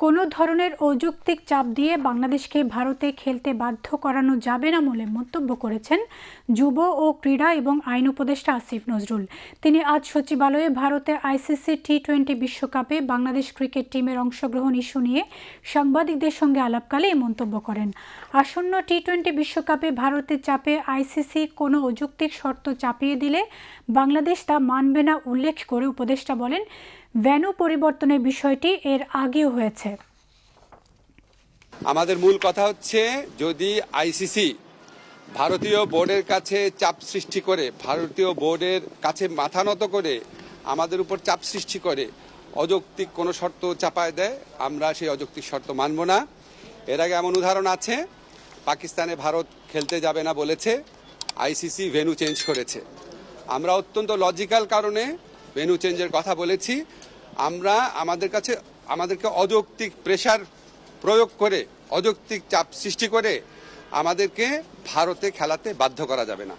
কোনো ধরনের অযৌক্তিক চাপ দিয়ে বাংলাদেশকে ভারতে খেলতে বাধ্য করানো যাবে না বলে মন্তব্য করেছেন যুব ও ক্রীড়া এবং আইন উপদেষ্টা আসিফ নজরুল। তিনি আজ সচিবালয়ে ভারতে আইসিসি টি-20 বিশ্বকাপে বাংলাদেশ ক্রিকেট টিমের অংশগ্রহণ ইস্যু নিয়ে সাংবাদিকদের সঙ্গে আলাপকালে এই মন্তব্য করেন। আসন্ন টি-20 বিশ্বকাপে ভারতের চাপে আইসিসি কোনো অযৌক্তিক শর্ত চাপিয়ে দিলে বাংলাদেশ তা মানবে না উল্লেখ করে উপদেষ্টা বলেন, ভেন্যু পরিবর্তনের বিষয়টি এর আগেও হয়েছে। আমাদের মূল কথা হচ্ছে, যদি আইসিসি ভারতীয় বোর্ডের কাছে চাপ সৃষ্টি করে, ভারতীয় বোর্ডের কাছে মাথা নত করে আমাদের উপর চাপ সৃষ্টি করে অযৌক্তিক কোনো শর্ত চাপায় দেয়, আমরা সেই অযৌক্তিক শর্ত মানব না। এর আগে এমন উদাহরণ আছে, পাকিস্তানে ভারত খেলতে যাবে না বলেছে, আইসিসি ভেন্যু চেঞ্জ করেছে। আমরা অত্যন্ত লজিক্যাল কারণে ভেন্যু চেঞ্জের কথা বলেছি। আমরা আমাদেরকে অযৌক্তিক প্রেসার প্রয়োগ করে, অযৌক্তিক চাপ সৃষ্টি করে আমাদেরকে ভারতে খেলাতে বাধ্য করা যাবে না।